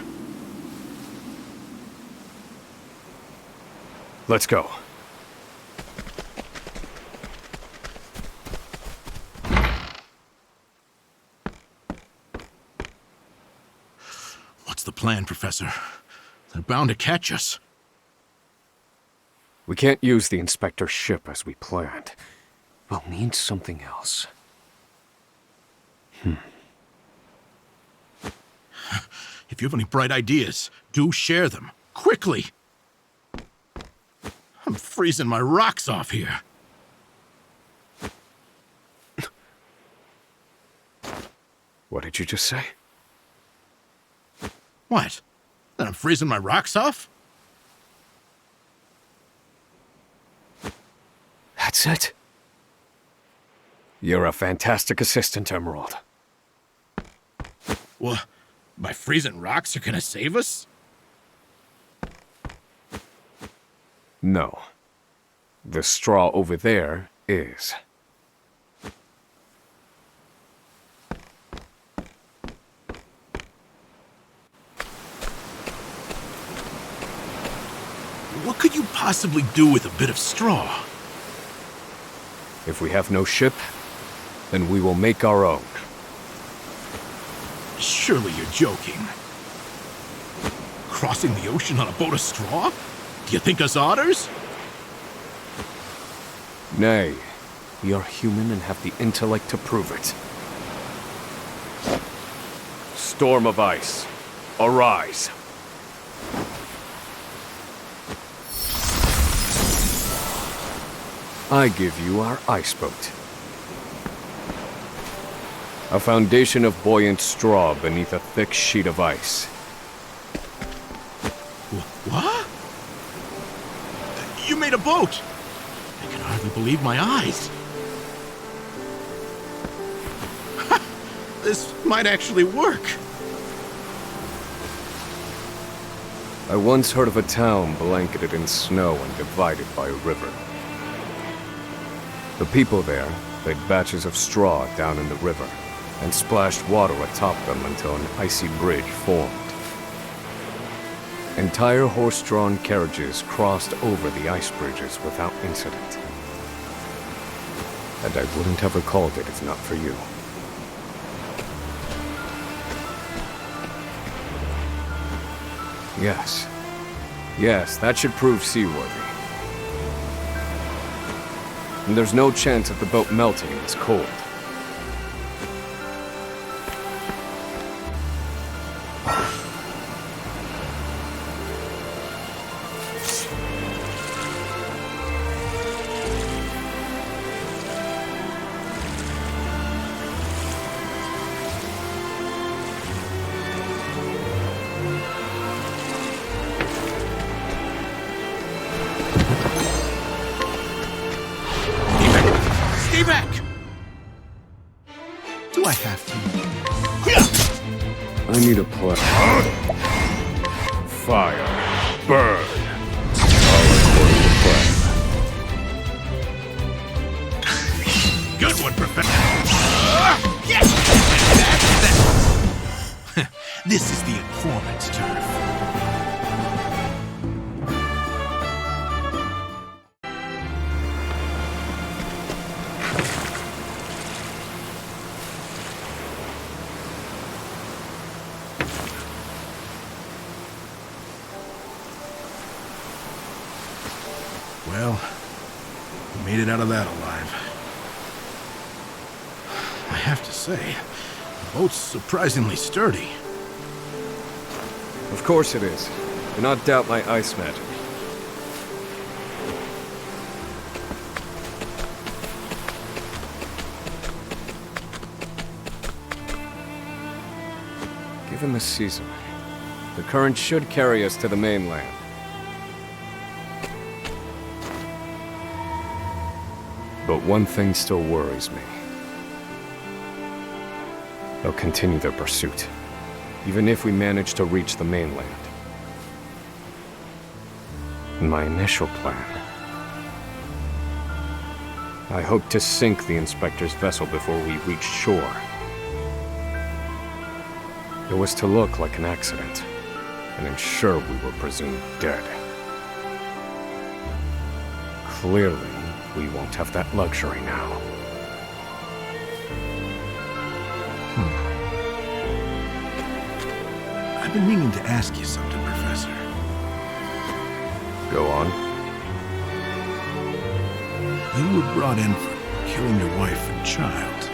Let's go. What's the plan, Professor? They're bound to catch us. We can't use the inspector's ship as we planned. We'll need something else. If you have any bright ideas, do share them. Quickly! I'm freezing my rocks off here. What did you just say? What? That I'm freezing my rocks off? That's it. You're a fantastic assistant, Emerald. Well, my freezing rocks are gonna save us? No. The straw over there is. What could you possibly do with a bit of straw? If we have no ship, then we will make our own. Surely you're joking. Crossing the ocean on a boat of straw? Do you think us otters? Nay, we are human and have the intellect to prove it. Storm of ice, arise. I give you our ice boat. A foundation of buoyant straw beneath a thick sheet of ice. What? You made a boat! I can hardly believe my eyes. This might actually work. I once heard of a town blanketed in snow and divided by a river. The people there laid batches of straw down in the river and splashed water atop them until an icy bridge formed. Entire horse-drawn carriages crossed over the ice bridges without incident. And I wouldn't have recalled it if not for you. Yes, Yes, that should prove seaworthy. And there's no chance of the boat melting in this cold. Stay back! Do I have to? I need a plan. Fire. Burn. All according to plan. Good one, Professor. This is the informant's turf. Well, we made it out of that alive. I have to say, the boat's surprisingly sturdy. Of course it is. Do not doubt my ice magic. Given the season, the current should carry us to the mainland. But one thing still worries me. They'll continue their pursuit, even if we manage to reach the mainland. In my initial plan, I hoped to sink the Inspector's vessel before we reached shore. It was to look like an accident, and ensure we were presumed dead. Clearly, we won't have that luxury now. I've been meaning to ask you something, Professor. Go on. You were brought in for killing your wife and child.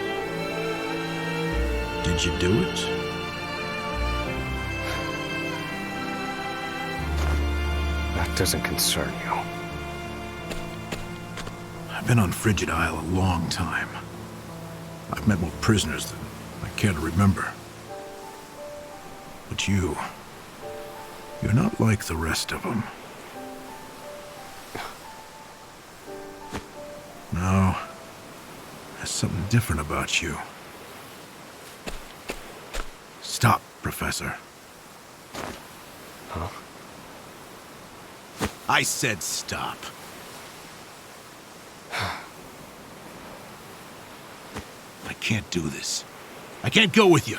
Did you do it? That doesn't concern you. I've been on Frigid Isle a long time. I've met more prisoners than I care to remember. But you're not like the rest of them. No, there's something different about you. Stop, Professor. Huh? I said stop. I can't do this. I can't go with you.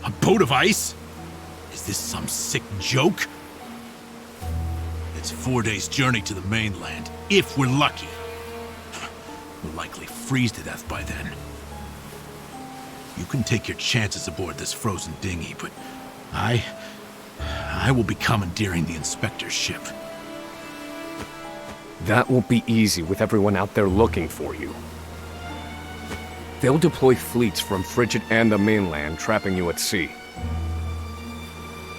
A boat of ice? Is this some sick joke? It's 4 days' journey to the mainland, if we're lucky. We'll likely freeze to death by then. You can take your chances aboard this frozen dinghy, but I will be commandeering the Inspector's ship. That won't be easy with everyone out there looking for you. They'll deploy fleets from Frigid and the mainland, trapping you at sea.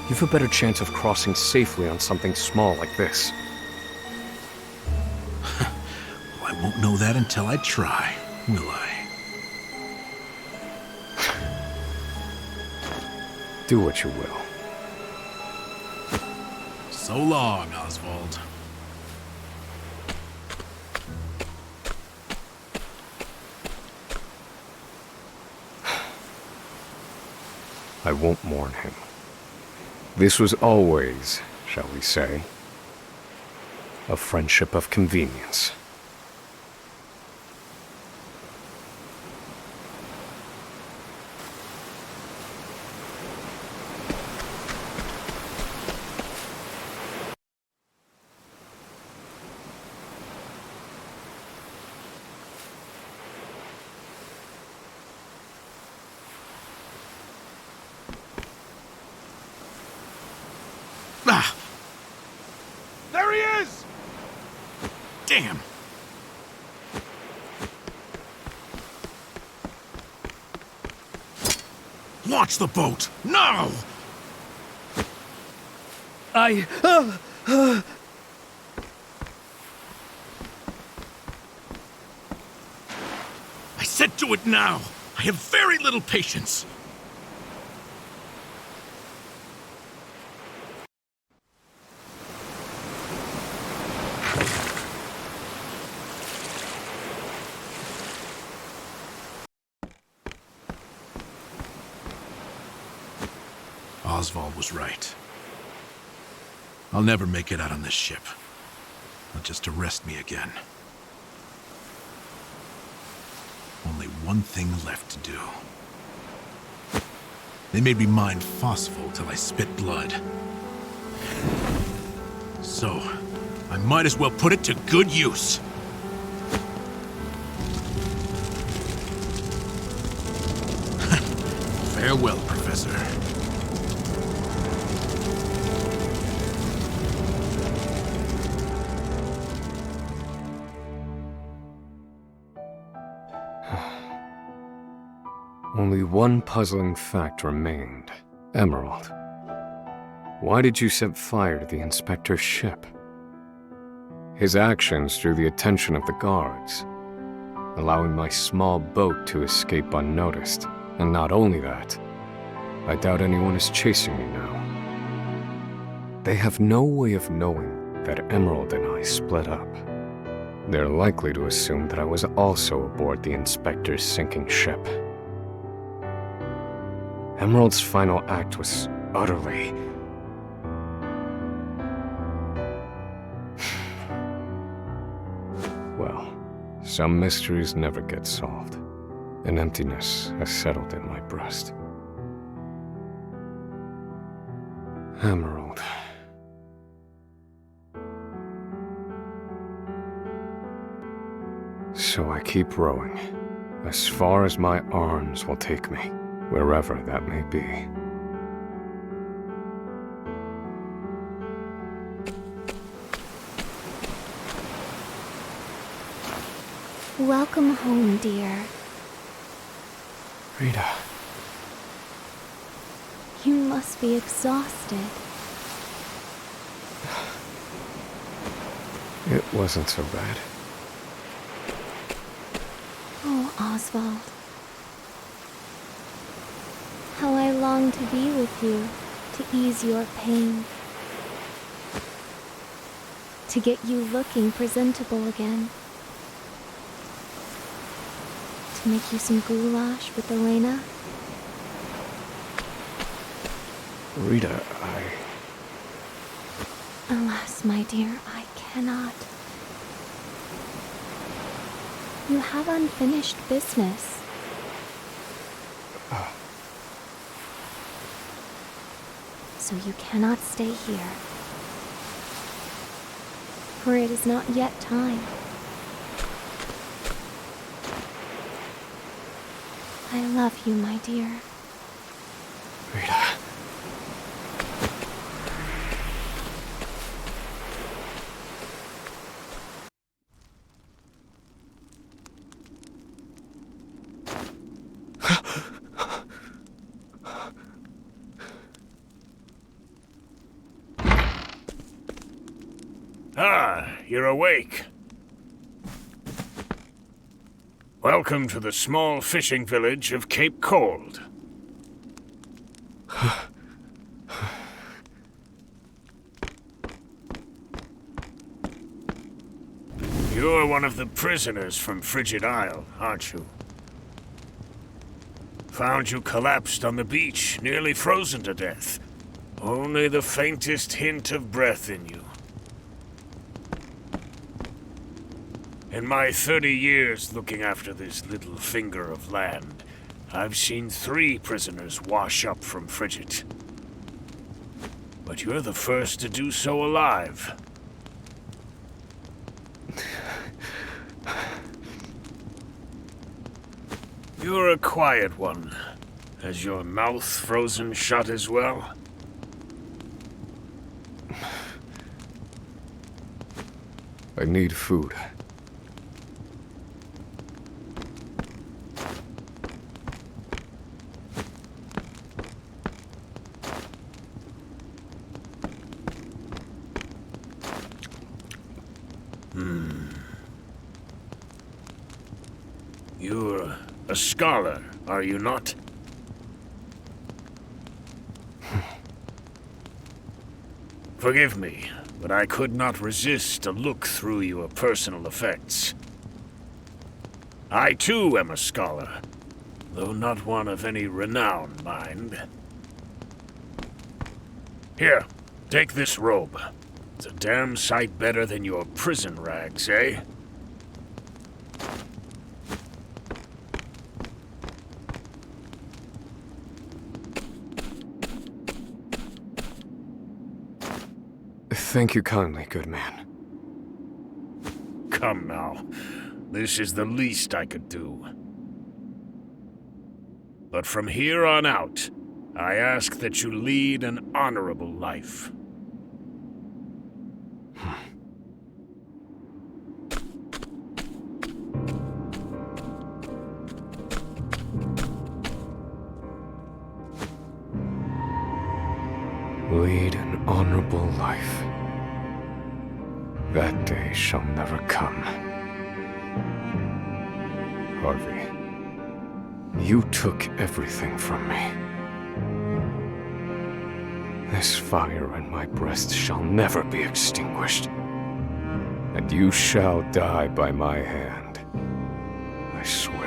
You've a better chance of crossing safely on something small like this. Well, I won't know that until I try, will I? Do what you will. So long, Osvald. I won't mourn him. This was always, shall we say, a friendship of convenience. Damn! Launch the boat! Now! I said do it now! I have very little patience! Osvald was right. I'll never make it out on this ship. Not just to rest me again. Only one thing left to do. They made me mine phosphol till I spit blood. So, I might as well put it to good use. Farewell, Professor. Only one puzzling fact remained. Emerald. Why did you set fire to the inspector's ship? His actions drew the attention of the guards, allowing my small boat to escape unnoticed. And not only that, I doubt anyone is chasing me now. They have no way of knowing that Emerald and I split up. They're likely to assume that I was also aboard the inspector's sinking ship. Emerald's final act was utterly... Well, some mysteries never get solved. An emptiness has settled in my breast. Emerald. So I keep rowing, as far as my arms will take me. Wherever that may be. Welcome home, dear. Rita. You must be exhausted. It wasn't so bad. Oh, Osvald. How I long to be with you, to ease your pain. To get you looking presentable again. To make you some goulash with Elena. Rita, Alas, my dear, I cannot. You have unfinished business. So you cannot stay here. For it is not yet time. I love you, my dear. Rita. You're awake. Welcome to the small fishing village of Cape Cold. You're one of the prisoners from Frigid Isle, aren't you? Found you collapsed on the beach, nearly frozen to death. Only the faintest hint of breath in you. In my 30 years looking after this little finger of land, I've seen 3 prisoners wash up from Frigid. But you're the first to do so alive. You're a quiet one. Has your mouth frozen shut as well? I need food. You're a scholar, are you not? Forgive me, but I could not resist a look through your personal effects. I too am a scholar, though not one of any renown, mind. Here, take this robe. It's a damn sight better than your prison rags, eh? Thank you kindly, good man. Come now. This is the least I could do. But from here on out, I ask that you lead an honorable life. Lead an honorable life. That day shall never come. Harvey, you took everything from me. This fire in my breast shall never be extinguished. And you shall die by my hand. I swear.